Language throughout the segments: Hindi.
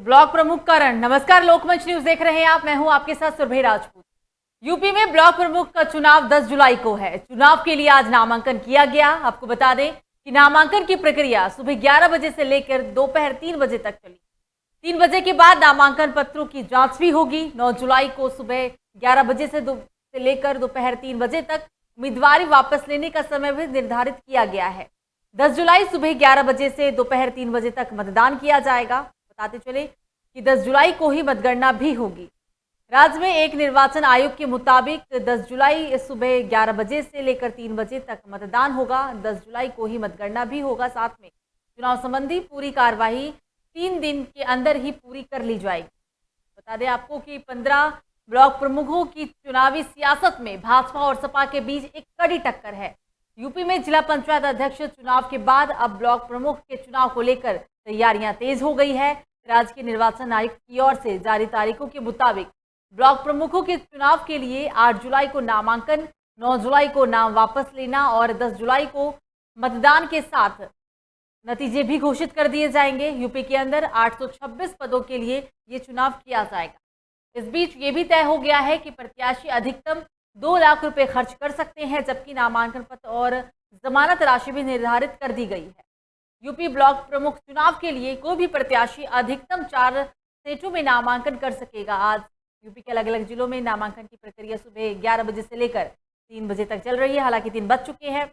ब्लॉक प्रमुख का रण। नमस्कार, लोकमंच न्यूज देख रहे हैं आप, मैं हूं आपके साथ सुरभि राजपूत। यूपी में ब्लॉक प्रमुख का चुनाव 10 जुलाई को है। चुनाव के लिए आज नामांकन किया गया। आपको बता दें कि नामांकन की प्रक्रिया सुबह 11 बजे से लेकर दोपहर 3 बजे तक चली। 3 बजे के बाद नामांकन पत्रों की जांच भी होगी। 9 जुलाई को सुबह 11 बजे से लेकर दोपहर 3 बजे तक उम्मीदवारी वापस लेने का समय भी निर्धारित किया गया है। 10 जुलाई सुबह 11 बजे से दोपहर 3 बजे तक मतदान किया जाएगा। बताते चले कि 10 जुलाई को ही मतगणना भी होगी। राज्य में एक निर्वाचन आयोग के मुताबिक 10 जुलाई सुबह 11 बजे से लेकर 3 बजे तक मतदान होगा। 10 जुलाई को ही मतगणना भी होगा। साथ में चुनाव संबंधी पूरी कार्यवाही 3 दिन के अंदर ही पूरी कर ली जाएगी। बता दें आपको कि 15 ब्लॉक प्रमुखों की चुनावी सियासत में भाजपा और सपा के बीच एक कड़ी टक्कर है। यूपी में जिला पंचायत अध्यक्ष चुनाव के बाद अब ब्लॉक प्रमुख के चुनाव को लेकर तैयारियां तेज हो गई है। राज्य के निर्वाचन आयुक्त की ओर से जारी तारीखों के मुताबिक ब्लॉक प्रमुखों के चुनाव के लिए 8 जुलाई को नामांकन, 9 जुलाई को नाम वापस लेना और 10 जुलाई को मतदान के साथ नतीजे भी घोषित कर दिए जाएंगे। यूपी के अंदर 826 पदों के लिए ये चुनाव किया जाएगा। इस बीच ये भी तय हो गया है कि प्रत्याशी अधिकतम 2 लाख रुपए खर्च कर सकते हैं, जबकि नामांकन पत्र और जमानत राशि भी निर्धारित कर दी गई है। यूपी ब्लॉक प्रमुख चुनाव के लिए कोई भी प्रत्याशी अधिकतम 4 सीटों में नामांकन कर सकेगा। आज यूपी के अलग अलग जिलों में नामांकन की प्रक्रिया सुबह 11 बजे से लेकर 3 बजे तक चल रही है। हालांकि 3 बज चुके हैं,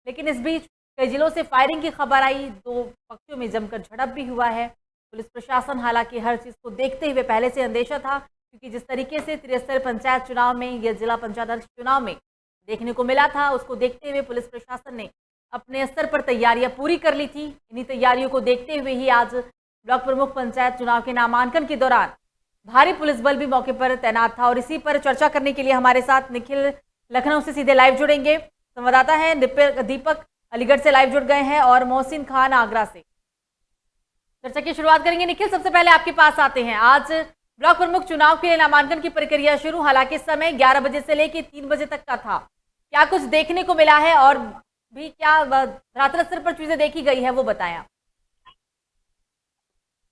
लेकिन इस बीच कई जिलों से फायरिंग की खबर आई। 2 पक्षों में जमकर झड़प भी हुआ है। पुलिस प्रशासन हालांकि हर चीज को देखते हुए पहले से अंदेशा था, क्योंकि जिस तरीके से त्रिस्तरीय पंचायत चुनाव में या जिला पंचायत अध्यक्ष चुनाव में देखने को मिला था, उसको देखते हुए पुलिस प्रशासन ने अपने स्तर पर तैयारियां पूरी कर ली थी। इन्हीं तैयारियों को देखते हुए ही आज ब्लॉक प्रमुख पंचायत चुनाव के नामांकन के दौरान भारी पुलिस बल भी मौके पर तैनात था। और इसी पर चर्चा करने के लिए हमारे साथ निखिल लखनऊ से सीधे लाइव जुड़ेंगे। संवाददाता है दीपक अलीगढ़ से लाइव जुड़ गए हैं और मोहसिन खान आगरा से। चर्चा की शुरुआत करेंगे। निखिल, सबसे पहले आपके पास आते हैं। आज ब्लॉक प्रमुख चुनाव के लिए नामांकन की प्रक्रिया शुरू, हालांकि समय 11 बजे से लेकर 3 बजे तक का था। क्या कुछ देखने को मिला है और भी क्या धरातल स्तर पर चीजें देखी गई है, वो बताएं आप।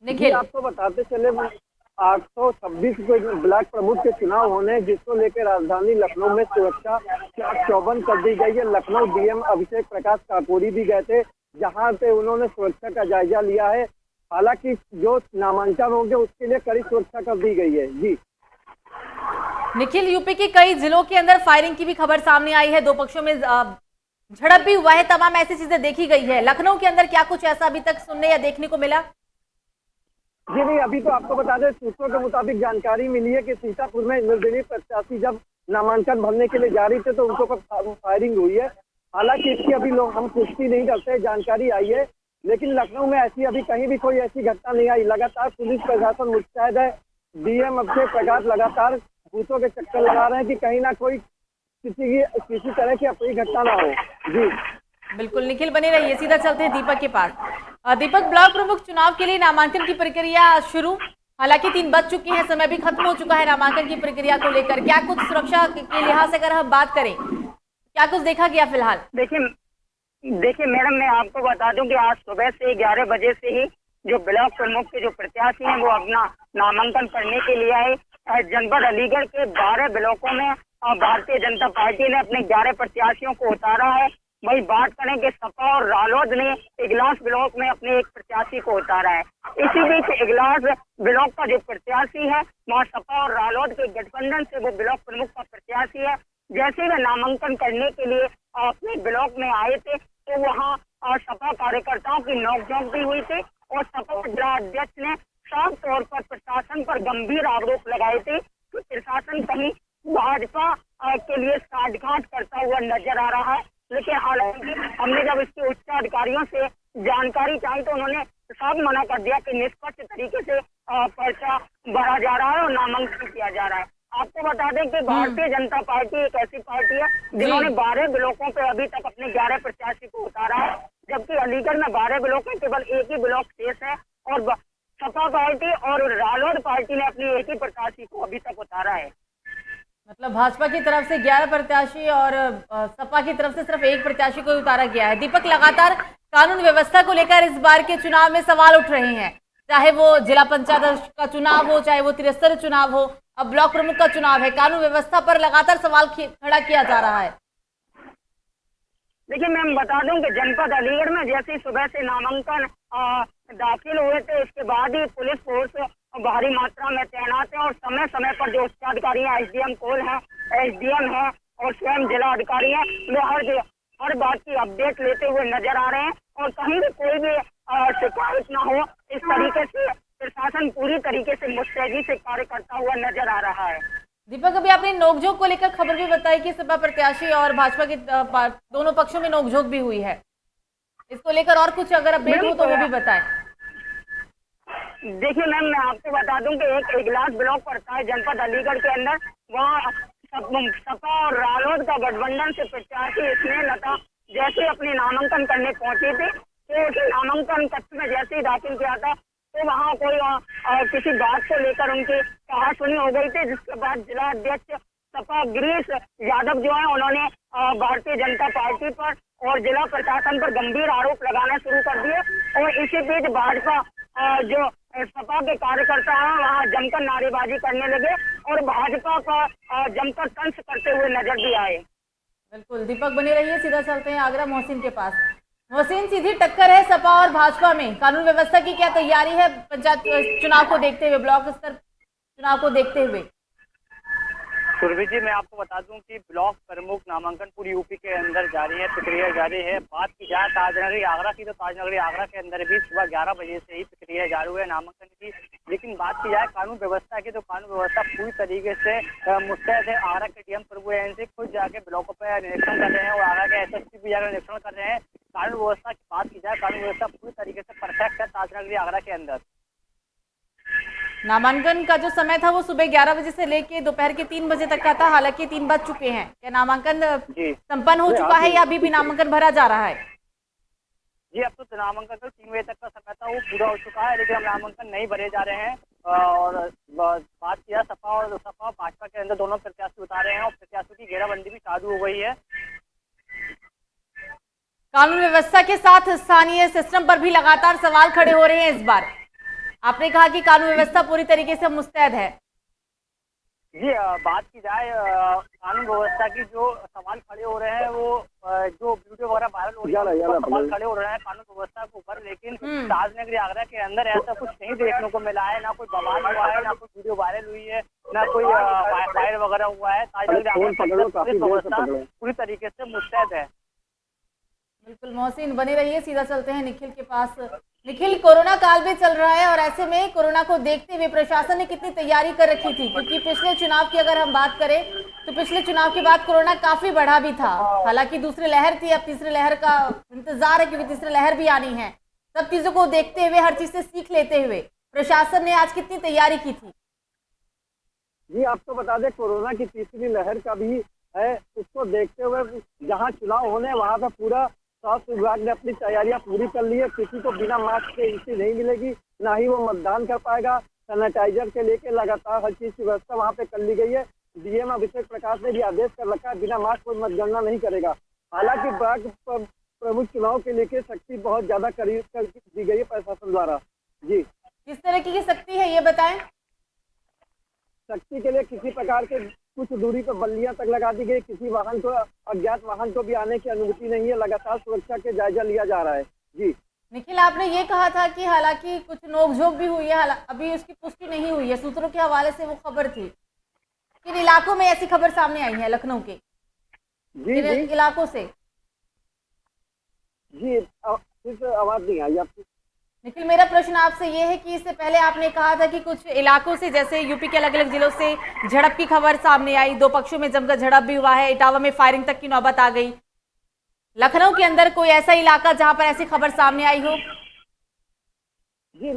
निखिल, आपको बताते चले 826 ब्लॉक प्रमुख के चुनाव होने, जिसको लेकर राजधानी लखनऊ में सुरक्षा चौबंद कर दी गई है। लखनऊ डीएम अभिषेक प्रकाश काकोरी भी गए थे, जहां पे उन्होंने सुरक्षा का जायजा लिया है। हालांकि जो नामांकन होंगे उसके लिए कड़ी सुरक्षा कर दी गई है। जी निखिल, यूपी के कई जिलों के अंदर फायरिंग की भी खबर सामने आई है। 2 पक्षों में झड़प भी हुआ है, तमाम ऐसी चीजें देखी गई है। लखनऊ के अंदर क्या कुछ ऐसा अभी तक सुनने या देखने को मिला? जी नहीं, अभी तो आपको बता दें, सूत्रों के मुताबिक जानकारी मिली है कि सीतापुर में निर्दलीय प्रत्याशी जब नामांकन भरने के लिए जा रही थे तो उनके ऊपर फायरिंग हुई है। हालांकि इसकी अभी लोग हम पुष्टि नहीं करते, जानकारी आई है, लेकिन लखनऊ में ऐसी अभी कहीं भी कोई ऐसी घटना नहीं आई। लगातार पुलिस प्रशासन मुस्तैद है। डीएम अभिषेक प्रकाश लगातार बूथों के चक्कर लगा रहे हैं कि कहीं ना कोई किसी तरह की अप्रिय घटना ना हो। जी बिल्कुल निखिल, बने रहिए। सीधा चलते हैं दीपक के पास। दीपक, ब्लॉक प्रमुख चुनाव के लिए नामांकन की प्रक्रिया शुरू, हालांकि 3 बज चुके हैं, समय भी खत्म हो चुका है नामांकन की प्रक्रिया को लेकर। क्या कुछ सुरक्षा के लिहाज से अगर हम बात करें, क्या कुछ देखा गया फिलहाल? देखिए मैडम, मैं आपको बता दूं कि आज सुबह से 11 बजे से ही जो ब्लॉक प्रमुख के जो प्रत्याशी हैं वो अपना नामांकन करने के लिए आए। जनपद अलीगढ़ के 12 ब्लॉकों में भारतीय जनता पार्टी ने अपने 11 प्रत्याशियों को उतारा है। वही बात करें कि सपा और रालोद ने इगलास ब्लॉक में अपने एक प्रत्याशी को उतारा है। इसी बीच इगलास ब्लॉक का जो प्रत्याशी है वहाँ सपा और रालोद के गठबंधन से वो ब्लॉक प्रमुख का प्रत्याशी है। जैसे वे नामांकन करने के लिए अपने ब्लॉक में आए थे तो वहाँ सपा कार्यकर्ताओं की नोकझोंक भी हुई थी और सपा जिला अध्यक्ष ने साफ तौर पर प्रशासन पर गंभीर आरोप लगाए थे कि प्रशासन कहीं भाजपा के लिए साठगांठ करता हुआ नजर आ रहा है। लेकिन हालांकि हमने जब इसके उच्च अधिकारियों से जानकारी चाही तो उन्होंने साफ मना कर दिया कि निष्पक्ष तरीके से पर्चा भरा जा रहा है और नामांकन किया जा रहा है। आपको बता दें कि भारतीय जनता पार्टी एक ऐसी पार्टी है जिन्होंने 12 ब्लॉकों पे अभी तक अपने 11 प्रत्याशी को उतारा है, जबकि अलीगढ़ में 12 ब्लॉक में केवल एक ही ब्लॉक शेष है और सपा पार्टी और रालोद पार्टी ने अपनी एक ही प्रत्याशी को अभी तक उतारा है। मतलब भाजपा की तरफ से 11 प्रत्याशी और सपा की तरफ से सिर्फ एक प्रत्याशी को उतारा गया है। दीपक, लगातार कानून व्यवस्था को लेकर इस बार के चुनाव में सवाल उठ रहे हैं। चाहे वो जिला पंचायत का चुनाव हो, चाहे वो त्रिस्तरीय चुनाव हो, अब ब्लॉक प्रमुख का चुनाव है, कानून व्यवस्था पर लगातार सवाल खड़ा किया जा रहा है। देखिए मैम बता दूं कि जनपद अलीगढ़ में जैसे ही सुबह से नामांकन दाखिल हुए थे, उसके बाद ही पुलिस फोर्स भारी मात्रा में तैनात है और समय समय पर जो उच्चाधिकारी हैं, एसडीएम कोल हैं, एसडीएम हैं और स्वयं जिला अधिकारी हैं, वो हर बात की अपडेट लेते हुए नजर आ रहे हैं और कहीं भी कोई भी शिकायत ना हो, इस तरीके से प्रशासन पूरी तरीके से मुस्तैदी से कार्य करता हुआ नजर आ रहा है। दीपक, अभी आपने नोकझोंक को लेकर खबर भी बताई कि सपा प्रत्याशी और भाजपा के दोनों पक्षों में नोकझोंक भी हुई है। इसको लेकर और कुछ अगर अपडेट हो तो वो भी बताएं। देखिए मैम, मैं आपको बता दूं कि एक इगलास ब्लॉक पड़ता है जनपद अलीगढ़ के अंदर, वहाँ सपा और रालोद का गठबंधन से प्रत्याशी स्नेहलता जैसे अपने नामांकन करने पहुंचे थे, तो उसे नामांकन कक्ष में जैसे ही दाखिल किया था तो वहाँ कोई किसी बात को लेकर उनकी कहासुनी हो गई थी, जिसके बाद जिला अध्यक्ष सपा गिरीश यादव जो है, उन्होंने भारतीय जनता पार्टी पर और जिला प्रशासन पर गंभीर आरोप लगाना शुरू कर दिए और इसी बीच भाजपा जो सपा के कार्यकर्ता हैं वहाँ जमकर नारेबाजी करने लगे और भाजपा का जमकर तंज करते हुए नजर भी आए। बिल्कुल दीपक, बने रहिए, सीधा चलते हैं आगरा मोहसिन के पास। मोहसिन, सीधी टक्कर है सपा और भाजपा में, कानून व्यवस्था की क्या तैयारी है पंचायत चुनाव को देखते हुए, ब्लॉक स्तर चुनाव को देखते हुए? सुरभि जी, मैं आपको बता दूं कि ब्लॉक प्रमुख नामांकन पूरी यूपी के अंदर जारी है, प्रक्रिया जारी है। बात की जाए ताजनगरी आगरा की, तो ताजनगरी आगरा के अंदर भी सुबह 11 बजे से ही प्रक्रिया जारी हुई है नामांकन की। लेकिन बात की जाए कानून व्यवस्था की, तो कानून व्यवस्था पूरी तरीके से मुस्तैद है। आगरा के डीएम प्रभु एनसी खुद जाके ब्लॉकों पर निरीक्षण कर रहे हैं और आगरा के एसएसपी भी जाकर निरीक्षण कर रहे हैं। कानून व्यवस्था की बात की जाए, कानून व्यवस्था पूरी तरीके से परफेक्ट है ताजनगरी आगरा के अंदर। नामांकन का जो समय था वो सुबह 11 बजे से लेके दोपहर के 3 बजे तक का था, हालांकि 3 बज चुके हैं। क्या नामांकन संपन्न हो चुका है या अभी भी नामांकन भरा जा रहा है? जी, अब तो नामांकन तो 3 बजे तक का समय था वो पूरा हो चुका है, लेकिन अब नामांकन नहीं भरे जा रहे हैं। और बात किया सपा भाजपा के अंदर दोनों प्रत्याशी उतारे हैं और प्रत्याशियों की घेराबंदी भी चालू हो गई है। कानून व्यवस्था के साथ स्थानीय सिस्टम पर भी लगातार सवाल खड़े हो रहे हैं। इस बार आपने कहा कि कानून व्यवस्था पूरी तरीके से मुस्तैद है। जी, बात की जाए कानून व्यवस्था की, जो सवाल खड़े हो रहे हैं वो जो वीडियो वगैरह वायरल हो रही है, सवाल खड़े हो रहे हैं कानून व्यवस्था के ऊपर, लेकिन ताजनगरी आगरा के अंदर ऐसा कुछ नहीं देखने को मिला है। ना कोई बवाल हुआ है, ना कोई वीडियो वायरल हुई है, ना कोई फायर वगैरह हुआ है। ताजनगरी आगरा की व्यवस्था पूरी तरीके से मुस्तैद है। बिल्कुल मोहसिन, बने रहिए, सीधा चलते हैं निखिल के पास। निखिल, कोरोना काल भी चल रहा है और ऐसे में कोरोना को देखते हुए प्रशासन ने कितनी तैयारी कर रखी थी? क्योंकि पिछले चुनाव की अगर हम बात करें तो पिछले चुनाव के बाद कोरोना काफी बढ़ा भी था। हालांकि दूसरी लहर थी, अब तीसरी लहर का इंतजार है क्योंकि तीसरी लहर भी आनी है। सब चीजों को देखते हुए, हर चीज से सीख लेते हुए प्रशासन ने आज कितनी तैयारी की थी? जी, आपको बता दें कोरोना की तीसरी लहर का भी है, उसको देखते हुए जहाँ चुनाव होने वहाँ पे पूरा स्वास्थ्य विभाग ने अपनी तैयारियां पूरी कर ली है। किसी को बिना मास्क के एंट्री नहीं मिलेगी, ना ही वो मतदान कर पाएगा। सैनिटाइजर के लेके लगातार हर चीज की व्यवस्था वहाँ पे कर ली गई है। डीएम अभिषेक प्रकाश ने भी आदेश कर रखा है, बिना मास्क कोई मतगणना नहीं करेगा। हालांकि ब्लॉक प्रमुख चुनाव के लेके सख्ती बहुत ज्यादा कर दी गई है प्रशासन द्वारा। जी, किस तरह की सख्ती है ये बताएं? सख्ती के लिए किसी प्रकार के कुछ दूरी पर बल्लियां तक लगा दी गई, किसी वाहन को, अज्ञात वाहन को भी आने की अनुमति नहीं है। लगातार सुरक्षा के जायजा लिया जा रहा है। जी निखिल, आपने ये कहा था कि हालांकि कुछ नोकझोंक भी हुई है, अभी उसकी पुष्टि नहीं हुई है, सूत्रों के हवाले से वो खबर थी। किन इलाकों में ऐसी खबर सामने आई है लखनऊ के? जी इलाकों से? जी, आवाज नहीं आई आपकी। निखिल, मेरा प्रश्न आपसे ये है कि इससे पहले आपने कहा था कि कुछ इलाकों से, जैसे यूपी के अलग अलग जिलों से झड़प की खबर सामने आई, दो पक्षों में जमकर झड़प भी हुआ है, इटावा में फायरिंग तक की नौबत आ गई। लखनऊ के अंदर कोई ऐसा इलाका जहां पर ऐसी खबर सामने आई हो? जी,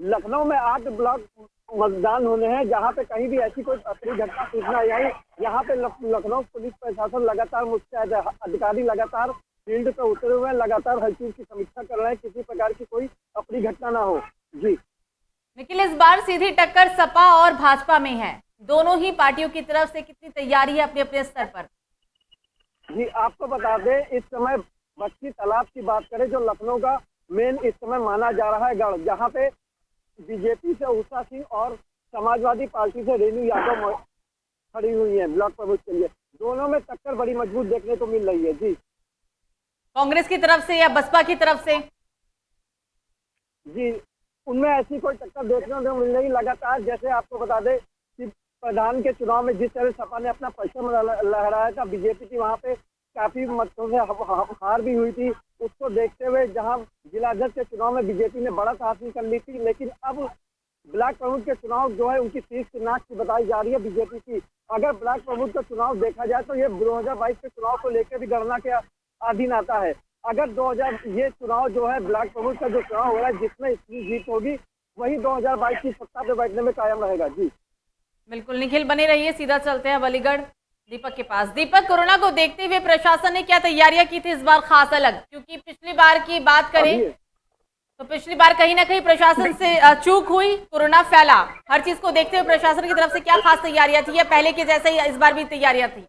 लखनऊ में 8 ब्लॉक मतदान होने हैं जहां पे कहीं भी ऐसी कोई अप्रिय घटना सूचना आई। यहाँ पे लखनऊ पुलिस प्रशासन लगातार मुस्तैद है। अधिकारी लगातार फील्ड पे उतरे हुए हैं, लगातार हर चीज की समीक्षा कर रहे हैं, किसी प्रकार की कोई अप्रिय घटना ना हो। जी निखिल, इस बार सीधी टक्कर सपा और भाजपा में है, दोनों ही पार्टियों की तरफ से कितनी तैयारी है अपने अपने स्तर पर? जी, आपको बता दें, इस समय बस्ती तालाब की बात करें जो लखनऊ का मेन इस समय माना जा रहा है गढ़, जहाँ पे बीजेपी से उषा सिंह और समाजवादी पार्टी से रेणु यादव खड़ी हुई है ब्लॉक प्रमुख के लिए। दोनों में टक्कर बड़ी मजबूत देखने को मिल रही है। जी कांग्रेस की तरफ से या बसपा की तरफ से? जी, उनमें ऐसी कोई टक्कर देखने को मिल रही। लगातार जैसे आपको बता दें कि प्रधान के चुनाव में जिस तरह सपा ने अपना परचम लहराया था, बीजेपी की वहां पे काफी मतों से हार भी हुई थी। उसको देखते हुए जहां जिलाध्यक्ष के चुनाव में बीजेपी ने बढ़त हासिल कर ली थी, लेकिन अब ब्लॉक प्रमुख के चुनाव जो है उनकी तीस की नाक की बताई जा रही है बीजेपी की। अगर ब्लॉक प्रमुख का चुनाव देखा जाए तो ये 2022 के चुनाव को लेकर भी गणना के अधीन आता है। अगर 2000 ये चुनाव जो है ब्लॉक प्रमुख का जो चुनाव हो रहा है जिसमें इतनी जीत होगी, वही 2022 की सत्ता पे बैठने में कायम रहेगा। जी बिल्कुल निखिल, बने रहिए। सीधा चलते हैं अलीगढ़ दीपक के पास। दीपक, कोरोना को देखते हुए प्रशासन ने क्या तैयारियां की थी इस बार खास अलग? क्योंकि पिछली बार की बात करें तो पिछली बार कहीं ना कहीं प्रशासन से चूक हुई, कोरोना फैला। हर चीज को देखते हुए प्रशासन की तरफ से क्या खास तैयारियां थी या पहले के जैसे ही इस बार भी तैयारियां थी?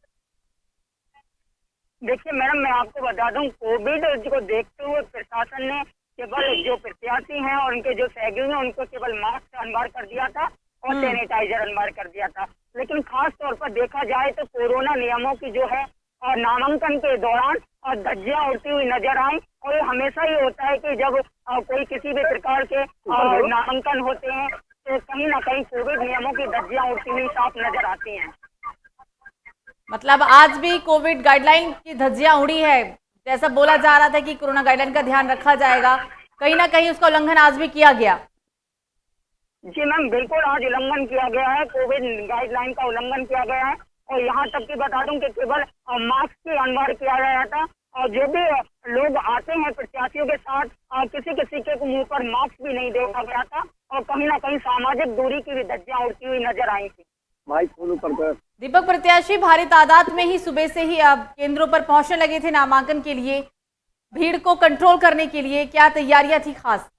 देखिए मैडम, मैं आपको बता दूं, कोविड को देखते हुए प्रशासन ने केवल जो प्रत्याशी हैं और उनके जो सहयोगी हैं उनको केवल मास्क अनिवार्य कर दिया था और सैनिटाइजर अनिवार्य कर दिया था। लेकिन खास तौर पर देखा जाए तो कोरोना नियमों की जो है और नामांकन के दौरान धज्जियां उड़ती हुई नजर आई। और ये हमेशा ही होता है कि जब कोई किसी भी प्रकार के नामांकन होते हैं तो कहीं ना कहीं कोविड नियमों की धज्जियां उड़ती हुई साफ नजर आती हैं। मतलब आज भी कोविड गाइडलाइन की धज्जियां उड़ी है, जैसा बोला जा रहा था कि कोरोना गाइडलाइन का ध्यान रखा जाएगा, कहीं ना कहीं उसका उल्लंघन आज भी किया गया। जी मैम, बिल्कुल आज उल्लंघन किया गया है, कोविड गाइडलाइन का उल्लंघन किया गया है। और यहाँ तक कि बता दूं कि केवल मास्क ही अनिवार्य किया गया था और जो भी लोग आते हैं प्रत्याशियों के साथ किसी किसी के मुंह पर मास्क भी नहीं देखा गया था और कहीं ना कहीं सामाजिक दूरी की भी धज्जियां उड़ती हुई नजर आई थी। दीपक, प्रत्याशी भारी तादाद में ही सुबह से ही अब केंद्रों पर पहुंचने लगे थे नामांकन के लिए। भीड़ को कंट्रोल करने के लिए क्या तैयारियां थी खास?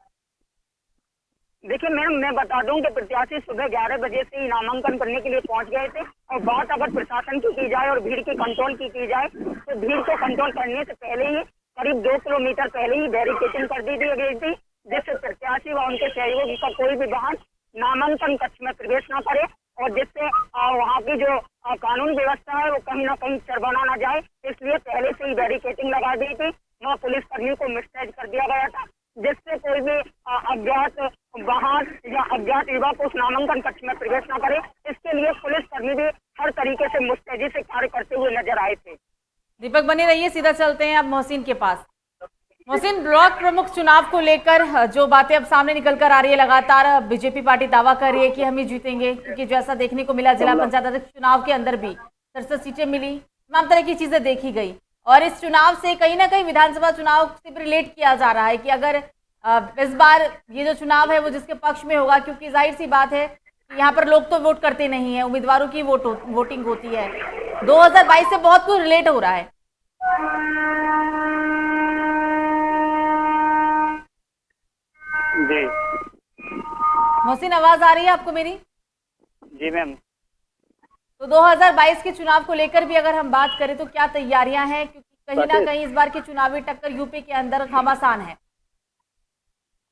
देखिए मैम, मैं बता दूं कि प्रत्याशी सुबह 11 बजे से ही नामांकन करने के लिए पहुंच गए थे। और बात अगर प्रशासन की जाए और भीड़ के कंट्रोल की जाए तो भीड़ को कंट्रोल करने से पहले ही करीब 2 किलोमीटर पहले ही बैरिकेडिंग कर दी गई थी, जिससे प्रत्याशी व उनके सहयोगी का कोई भी वाहन नामांकन कक्ष में प्रवेश न करे और जिससे वहाँ की जो कानून व्यवस्था है वो कहीं ना कहीं चरबना न जाए, इसलिए पहले से ही बैरिकेडिंग लगा दी थी। वहाँ पुलिस कर्मियों को मिसचार्ज कर दिया गया था, जिससे कोई भी अज्ञात वाहन या अज्ञात युवक उस नामांकन कक्ष में प्रवेश न करे। इसके लिए पुलिस कर्मी भी हर तरीके से मुस्तैदी से कार्य करते हुए नजर आए थे। दीपक, बने रहिए। सीधा चलते हैं अब मोहसिन के पास। मोहसिन, ब्लॉक प्रमुख चुनाव को लेकर जो बातें अब सामने निकल कर आ रही है, लगातार बीजेपी पार्टी दावा कर रही है कि हम ही जीतेंगे, क्योंकि जैसा देखने को मिला जिला पंचायत अध्यक्ष चुनाव के अंदर भी 67 सीटें मिली, तमाम तरह की चीजें देखी गई। और इस चुनाव से कहीं ना कहीं विधानसभा चुनाव से रिलेट किया जा रहा है कि अगर इस बार ये जो चुनाव है वो जिसके पक्ष में होगा, क्योंकि जाहिर सी बात है कि यहाँ पर लोग तो वोट करते नहीं है, उम्मीदवारों की वोटिंग होती है। 2022 से बहुत कुछ रिलेट हो रहा है। जी मोहसिन, आवाज आ रही है आपको मेरी? जी मैम। तो 2022 के चुनाव को लेकर भी अगर हम बात करें तो क्या तैयारियां हैं, क्योंकि कहीं ना कहीं इस बार की चुनावी टक्कर यूपी के अंदर घमासान है।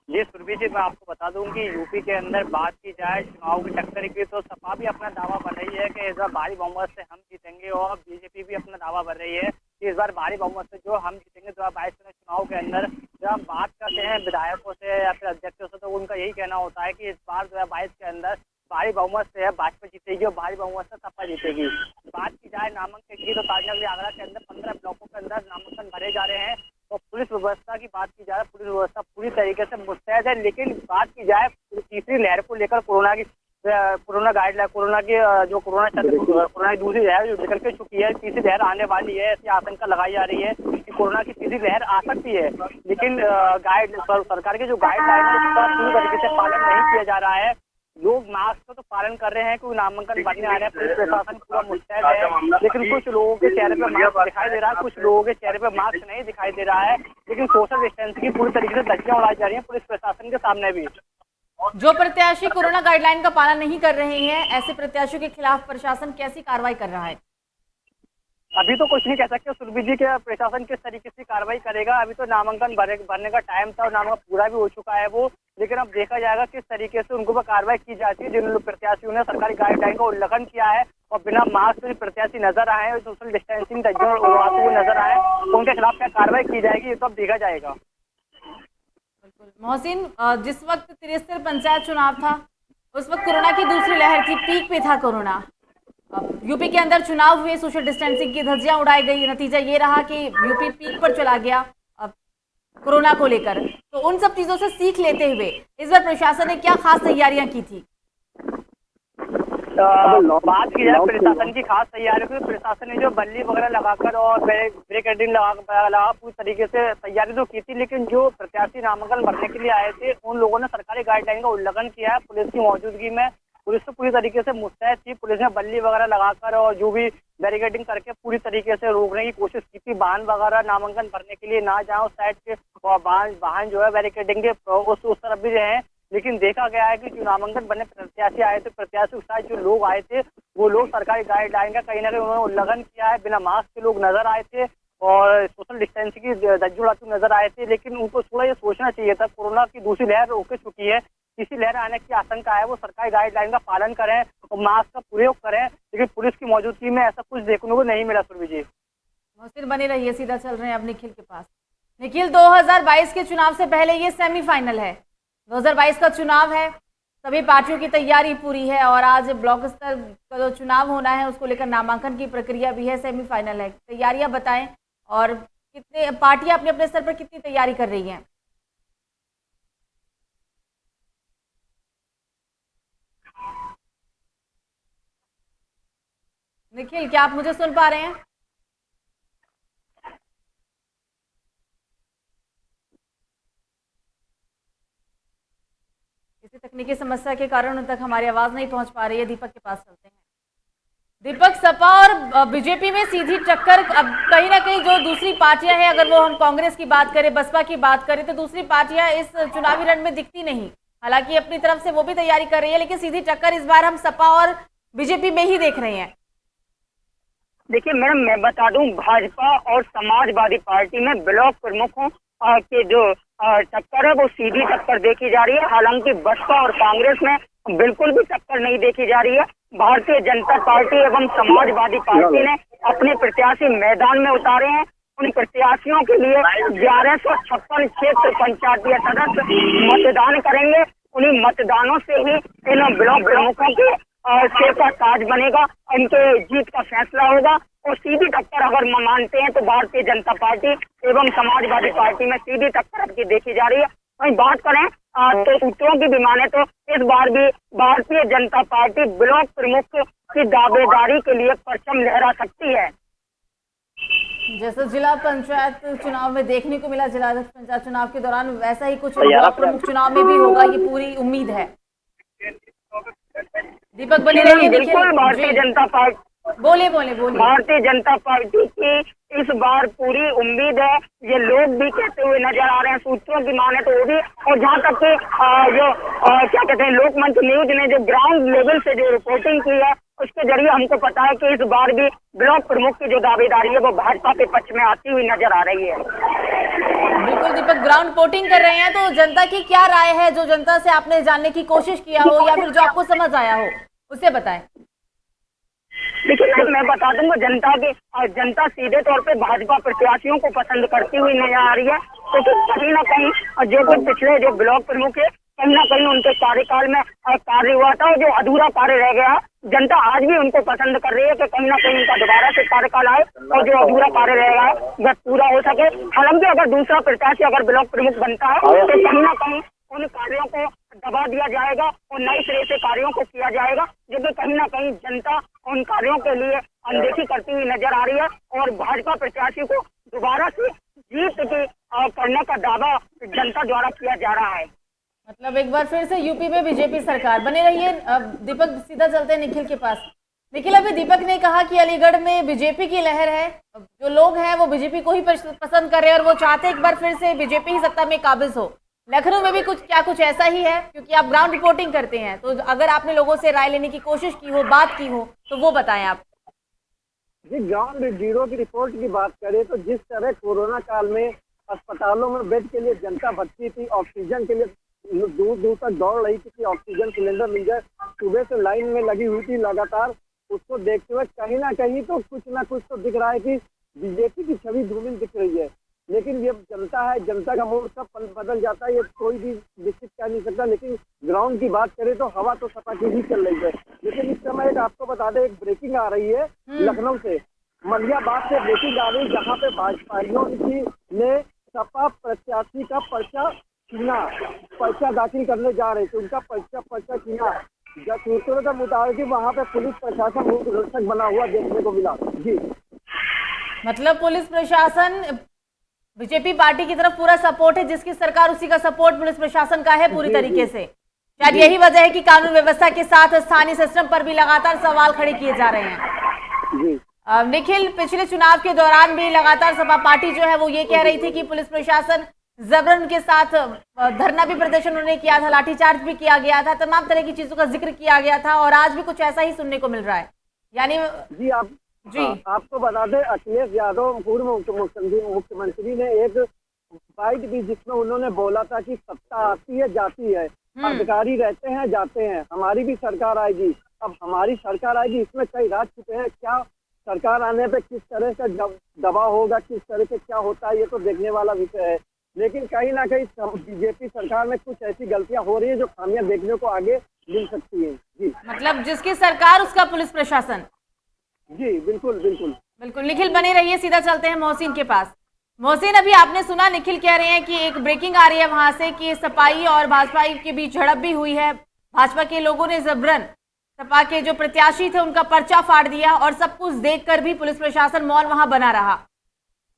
जी सुरभि जी, मैं आपको बता दूं कि यूपी के अंदर बात की जाए चुनाव की टक्कर की तो सपा भी अपना दावा कर रही है कि इस बार भारी बहुमत से हम जीतेंगे और बीजेपी भी अपना दावा कर रही है कि इस बार भारी बहुमत से जो हम जीतेंगे 2022 में चुनाव के अंदर। जब हम बात करते हैं विधायकों से या फिर अध्यक्षों से तो उनका यही कहना होता है कि इस बार 2022 के अंदर भारी बहुमत से भाजपा जीतेगी और भारी बहुमत से सपा जीतेगी। बात की जाए नामांकन की तो ताजनगरी आगरा के अंदर 15 ब्लॉकों के अंदर नामांकन भरे जा रहे हैं। और पुलिस व्यवस्था की बात की जाए, पुलिस व्यवस्था पूरी तरीके से मुस्तैद है। लेकिन बात की जाए तीसरी लहर को लेकर कोरोना गाइडलाइन, कोरोना की दूसरी लहर जो निकल के चुकी है, तीसरी लहर आने वाली है, ऐसी आशंका लगाई जा रही है कि कोरोना की तीसरी लहर आ सकती है। लेकिन सरकार की जो गाइडलाइन है उसका पूरी तरीके से पालन नहीं किया जा रहा है। लोग मास्क का तो पालन कर रहे हैं, क्योंकि नामांकन भरने आ रहे हैं, पुलिस प्रशासन पूरा मुस्तैद है। लेकिन कुछ लोगों के चेहरे पे मास्क दिखाई दे रहा है, कुछ लोगों के चेहरे पे मास्क नहीं दिखाई दे रहा है। लेकिन सोशल डिस्टेंस की पूरी तरीके से धज्जियां उड़ाई जा रही है पुलिस प्रशासन के सामने भी। जो प्रत्याशी कोरोना गाइडलाइन का पालन नहीं कर रहे हैं, ऐसे प्रत्याशियों के खिलाफ प्रशासन कैसी कार्रवाई कर रहा है? अभी तो कुछ नहीं कह सकते सुरभि जी के प्रशासन किस तरीके से कार्रवाई करेगा। अभी तो नामांकन भरने का टाइम था और नामांकन पूरा भी हो चुका है वो। लेकिन अब देखा जाएगा किस तरीके से उनको पर कार्रवाई की जाती है जिन प्रत्याशियों ने सरकारी गाइडलाइन का उल्लंघन किया है और बिना मास्क के प्रत्याशी नजर आए और सोशल डिस्टेंसिंग उड़ाते हुए नजर आए, तो उनके खिलाफ क्या कार्रवाई की जाएगी ये तो अब देखा जाएगा। मोहसिन, जिस वक्त 73 पंचायत चुनाव था उस वक्त कोरोना की दूसरी लहर थी, पीक पे था कोरोना। अब यूपी के अंदर चुनाव हुए, सोशल डिस्टेंसिंग की धज्जियां उड़ाई गई, नतीजा ये रहा कि यूपी पीक पर चला गया अब कोरोना को लेकर। तो उन सब चीजों से सीख लेते हुए इस बार प्रशासन ने क्या खास तैयारियां की थी? बात की जाए प्रशासन की खास तैयारियों की, प्रशासन ने जो बल्ली वगैरह लगाकर और बैरिकेडिंग लगा पूरी तरीके से तैयारी तो की थी, लेकिन जो प्रत्याशी नामांकन भरने के लिए आए थे उन लोगों ने सरकारी गाइडलाइन का उल्लंघन किया है। पुलिस की मौजूदगी में पुलिस तो पूरी तरीके से मुस्तैद थी, पुलिस ने बल्ली वगैरह लगाकर और जो भी बैरिकेडिंग करके पूरी तरीके से रोकने की कोशिश की थी। वाहन वगैरह नामांकन भरने के लिए ना जाए उस साइड के, और वाहन जो है बैरिकेडिंग के उस तरफ भी रहे। लेकिन देखा गया है कि जो नामांकन बनने प्रत्याशी आए थे, प्रत्याशी के साथ जो लोग आए थे वो लोग सरकारी गाइडलाइन का कहीं ना कहीं उन्होंने उल्लंघन किया है। बिना मास्क के लोग नजर आए थे और सोशल डिस्टेंसिंग की धज्जियां उड़ाते नजर आए थे। लेकिन उनको थोड़ा ये सोचना चाहिए था, कोरोना की दूसरी लहर रोक चुकी है, तीसरी लहर आने की आशंका है, वो सरकारी गाइडलाइन का पालन करें और मास्क का प्रयोग करें। लेकिन पुलिस की मौजूदगी में ऐसा कुछ देखने को नहीं मिला। सुरभि जी, मोहसिन बने रहिए, सीधा चल रहे हैं अब निखिल के पास। निखिल, 2022 के चुनाव से पहले ये सेमीफाइनल है, 2022 का चुनाव है, सभी पार्टियों की तैयारी पूरी है और आज ब्लॉक स्तर का जो चुनाव होना है उसको लेकर नामांकन की प्रक्रिया भी है, सेमीफाइनल है। तैयारियां बताएं और कितने पार्टियां अपने अपने स्तर पर कितनी तैयारी कर रही हैं? निखिल, क्या आप मुझे सुन पा रहे हैं? किसी तकनीकी समस्या के कारण उन तक हमारी आवाज नहीं पहुंच पा रही है। दीपक के पास चलते हैं। दीपक, सपा और बीजेपी में सीधी टक्कर। अब कहीं ना कहीं जो दूसरी पार्टियां हैं, अगर वो हम कांग्रेस की बात करें, बसपा की बात करें, तो दूसरी पार्टियां इस चुनावी रण में दिखती नहीं। हालांकि अपनी तरफ से वो भी तैयारी कर रही है, लेकिन सीधी टक्कर इस बार हम सपा और बीजेपी में ही देख रहे हैं। देखिए मैडम, मैं बता दूं, भाजपा और समाजवादी पार्टी में ब्लॉक प्रमुखों के जो टक्कर है वो सीधी टक्कर देखी जा रही है। हालांकि बसपा और कांग्रेस में बिल्कुल भी टक्कर नहीं देखी जा रही है। भारतीय जनता पार्टी एवं समाजवादी पार्टी ने अपने प्रत्याशी मैदान में उतारे हैं। उन प्रत्याशियों के लिए 1156 क्षेत्र पंचायतीय सदस्य मतदान करेंगे। उन्हीं मतदानों से ही इन ब्लॉक प्रमुखों के सिर का ताज बनेगा, इनके जीत का फैसला होगा। और सीधी टक्कर अगर मानते हैं तो भारतीय जनता पार्टी एवं समाजवादी पार्टी में सीधी टक्कर अब की देखी जा रही है। वहीं बात करें तो सूत्रों की भी माने तो इस बार भी भारतीय जनता पार्टी ब्लॉक प्रमुख की दावेदारी के लिए परचम लहरा सकती है। जैसे जिला पंचायत चुनाव में देखने को मिला, जिला पंचायत चुनाव के दौरान वैसा ही कुछ ब्लॉक प्रमुख चुनाव में भी होगा, ये पूरी उम्मीद है। दीपक बने रहिए। बिल्कुल, भारतीय जनता पार्टी बोले भारतीय जनता पार्टी की इस बार पूरी उम्मीद है, ये लोग भी कहते हुए नजर आ रहे हैं, सूत्रों की माने तो वो भी। और जहाँ तक कि जो क्या कहते हैं, लोकमंच न्यूज ने जो ग्राउंड लेवल से जो रिपोर्टिंग की है उसके जरिए हमको पता है कि इस बार भी ब्लॉक प्रमुख की जो दावेदारी है वो भाजपा के पक्ष में आती हुई नजर आ रही है। बिल्कुल दीपक, ग्राउंड रिपोर्टिंग कर रहे हैं, तो जनता की क्या राय है, जो जनता से आपने जानने की कोशिश किया हो या फिर जो आपको समझ आया हो उसे बताएं। देखिए मैं बता दूंगा, जनता सीधे तौर पे भाजपा प्रत्याशियों को पसंद करती हुई नजर आ रही है, क्योंकि कहीं ना कहीं जो कुछ पिछले जो ब्लॉक प्रमुख है, कहीं ना कहीं उनके कार्यकाल में कार्य हुआ था और जो अधूरा कार्य रह गया, जनता आज भी उनको पसंद कर रही है कि कहीं ना कहीं उनका दोबारा से कार्यकाल आए और जो अधूरा कार्य रह गया है वह पूरा हो सके। हालांकि अगर दूसरा प्रत्याशी अगर ब्लॉक प्रमुख बनता है तो कहीं ना कहीं उन कार्यों को दबा दिया जाएगा और नए सिरे से कार्यों को किया जाएगा, जो कि कहीं ना कहीं जनता उन कार्यों के लिए अनदेखी करती हुई नजर आ रही है। और भाजपा प्रत्याशी को दोबारा से जीत की करने का दावा जनता द्वारा किया जा रहा है। मतलब एक बार फिर से यूपी में बीजेपी सरकार। बने रहिए। दीपक, सीधा चलते हैं निखिल के पास। निखिल, अभी दीपक ने कहा कि अलीगढ़ में बीजेपी की लहर है, जो लोग हैं वो बीजेपी को ही पसंद कर रहे हैं और वो चाहते हैं एक बार फिर से बीजेपी ही सत्ता में काबिज हो। लखनऊ में भी कुछ ऐसा ही है, क्योंकि आप ग्राउंड रिपोर्टिंग करते हैं, तो अगर आपने लोगों से राय लेने की कोशिश की हो, बात की हो, तो वो बताएं आप। जी, ग्राउंड जीरो की रिपोर्ट की बात करें तो जिस तरह कोरोना काल में अस्पतालों में बेड के लिए जनता भर्ती थी, ऑक्सीजन के लिए दूर दूर तक दौड़ रही थी कि ऑक्सीजन सिलेंडर मिल जाए। सुबह से लाइन में लगी हुई थी लगातार। उसको देखते हुए कहीं ना कहीं तो कुछ ना कुछ तो दिख रहा है कि बीजेपी की छवि धूमिल दिख रही है। लेकिन ये जनता है, जनता का मूड सब बदल जाता है, ये कोई भी निश्चित कह नहीं सकता। लेकिन ग्राउंड की बात करें तो हवा तो सपा की ही चल रही है। लेकिन इस समय एक आपको बता दें, एक ब्रेकिंग आ रही है लखनऊ से, मलियाबाग से ब्रेकिंग आ रही, जहाँ पे भाजपाइयों ने सपा प्रत्याशी का पर्चा दाखिल करने जा रहे थे, उनका पर्चा छीना। सूत्रों के मुताबिक वहाँ पे पुलिस प्रशासन मुख्य दर्शक बना हुआ देखने को मिला। जी, मतलब पुलिस प्रशासन बीजेपी पार्टी की तरफ पूरा सपोर्ट है, जिसकी सरकार उसी का सपोर्ट पुलिस प्रशासन का है पूरी तरीके से। शायद यही वजह है कि कानून व्यवस्था के साथ स्थानीय सिस्टम पर भी लगातार सवाल खड़े किए जा रहे हैं। जी। निखिल, पिछले चुनाव के दौरान भी लगातार सपा पार्टी जो है वो ये कह रही थी कि पुलिस प्रशासन जबरन के साथ धरना भी प्रदर्शन उन्होंने किया था, लाठीचार्ज भी किया गया था, तमाम तरह की चीजों का जिक्र किया गया था और आज भी कुछ ऐसा ही सुनने को मिल रहा है। यानी जी आपको बता दें, अखिलेश यादव पूर्व मुख्यमंत्री ने एक बाइट दी जिसमें उन्होंने बोला था कि सत्ता आती है जाती है, अधिकारी रहते हैं जाते हैं, हमारी भी सरकार आएगी। अब हमारी सरकार आएगी, इसमें कई राज छुपे हैं। क्या सरकार आने पे किस तरह का दबाव होगा, किस तरह से क्या होता है, ये तो देखने वाला विषय है। लेकिन कहीं ना कहीं बीजेपी सरकार में कुछ ऐसी गलतियां हो रही है जो खामियां देखने को आगे मिल सकती है। जी, मतलब जिसकी सरकार उसका पुलिस प्रशासन। जी बिल्कुल बिल्कुल बिल्कुल। निखिल बने रहिए, सीधा चलते हैं मोहसिन के पास। मोहसिन, अभी आपने सुना निखिल कह रहे हैं कि एक ब्रेकिंग आ रही है वहां से कि सपाई और भाजपा के बीच झड़प भी हुई है। भाजपा के लोगों ने जबरन सपा के जो प्रत्याशी थे उनका पर्चा फाड़ दिया और सब कुछ देखकर भी पुलिस प्रशासन मौन वहां बना रहा।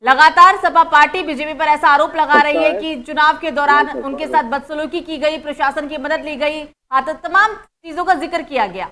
लगातार सपा पार्टी बीजेपी पर ऐसा आरोप लगा रही है कि चुनाव के दौरान उनके साथ बदसलूकी की गई, प्रशासन की मदद ली गई, तमाम चीजों का जिक्र किया गया।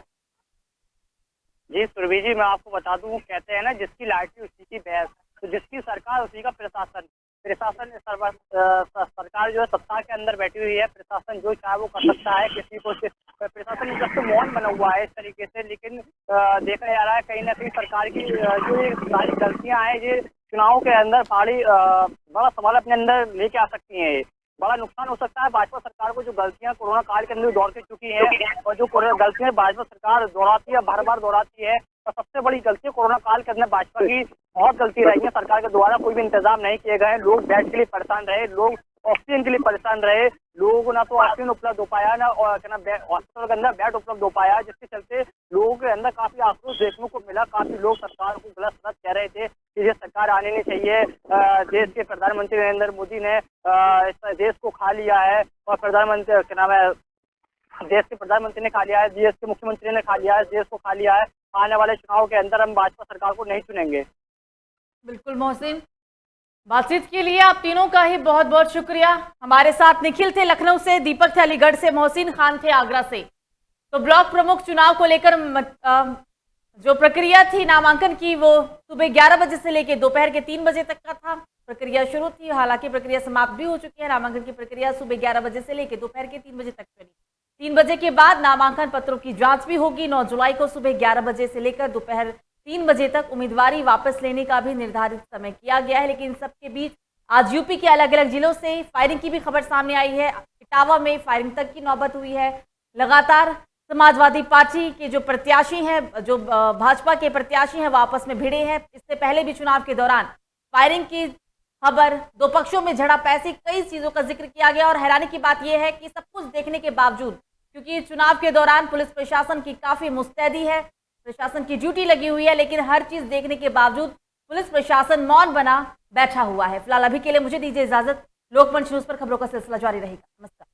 जी सुरभि जी, मैं आपको बता दूं, कहते हैं ना जिसकी लाठी उसी की भैंस, तो जिसकी सरकार उसी का प्रशासन। सरकार जो है सत्ता के अंदर बैठी हुई है, प्रशासन जो चाहे वो कर सकता है। किसी को प्रशासन जब तो मौन बना हुआ है इस तरीके से। लेकिन देखा जा रहा है कहीं ना कहीं सरकार की जो ये सारी गलतियां हैं, ये चुनाव के अंदर बड़ा सवाल अपने अंदर लेके आ सकती हैं। बड़ा नुकसान हो सकता है भाजपा सरकार को, जो गलतियां कोरोना काल के अंदर दौड़ के चुकी हैं और जो गलतियां भाजपा सरकार दोहराती है, बार बार दोहराती है। और सबसे बड़ी गलती कोरोना काल के अंदर भाजपा की बहुत गलती रही है। सरकार के द्वारा कोई भी इंतजाम नहीं किए गए, लोग बेड के लिए परेशान रहे, लोग ऑक्सीजन के लिए परेशान रहे, लोगों को ना तो ऑक्सीजन उपलब्ध हो पाया, ना और क्या हॉस्पिटल के अंदर बेड उपलब्ध हो पाया, जिसके चलते लोगों के अंदर काफी आक्रोश देखने को मिला। काफी लोग सरकार को गलत सलत कह रहे थे कि ये सरकार आने नहीं चाहिए। देश के प्रधानमंत्री नरेंद्र मोदी ने इस देश को खा लिया है और प्रधानमंत्री क्या नाम है, देश के प्रधानमंत्री ने खा लिया है, देश के मुख्यमंत्री ने खा लिया है, देश को खा लिया है। आने वाले चुनाव के अंदर हम भाजपा सरकार को नहीं चुनेंगे। बिल्कुल मोहसिन, बातचीत के लिए आप तीनों का ही बहुत बहुत शुक्रिया। हमारे साथ निखिल थे लखनऊ से, दीपक थे अलीगढ़ से, मोहसिन खान थे आगरा से। तो ब्लॉक प्रमुख चुनाव को लेकर जो प्रक्रिया थी नामांकन की, वो सुबह 11 बजे से लेकर दोपहर के 3 बजे तक का था। प्रक्रिया शुरू थी, हालांकि प्रक्रिया समाप्त भी हो चुकी है। नामांकन की प्रक्रिया सुबह 11 बजे से लेकर दोपहर के 3 बजे तक चली। 3 बजे के बाद नामांकन पत्रों की जांच भी होगी। 9 जुलाई को सुबह 11 बजे से लेकर दोपहर 3 बजे तक उम्मीदवारी वापस लेने का भी निर्धारित समय किया गया है। लेकिन सबके बीच आज यूपी के अलग अलग जिलों से फायरिंग की भी खबर सामने आई है। इटावा में फायरिंग तक की नौबत हुई है। लगातार समाजवादी पार्टी के जो प्रत्याशी हैं, जो भाजपा के प्रत्याशी हैं, वो आपस में भिड़े हैं। इससे पहले भी चुनाव के दौरान फायरिंग की खबर, दो पक्षों में झड़प, ऐसी कई चीजों का जिक्र किया गया। और हैरानी की बात यह है कि सब कुछ देखने के बावजूद, क्योंकि चुनाव के दौरान पुलिस प्रशासन की काफी मुस्तैदी है, प्रशासन की ड्यूटी लगी हुई है, लेकिन हर चीज देखने के बावजूद पुलिस प्रशासन मौन बना बैठा हुआ है। फिलहाल अभी के लिए मुझे दीजिए इजाजत। लोकमंच न्यूज पर खबरों का सिलसिला जारी रहेगा। नमस्कार।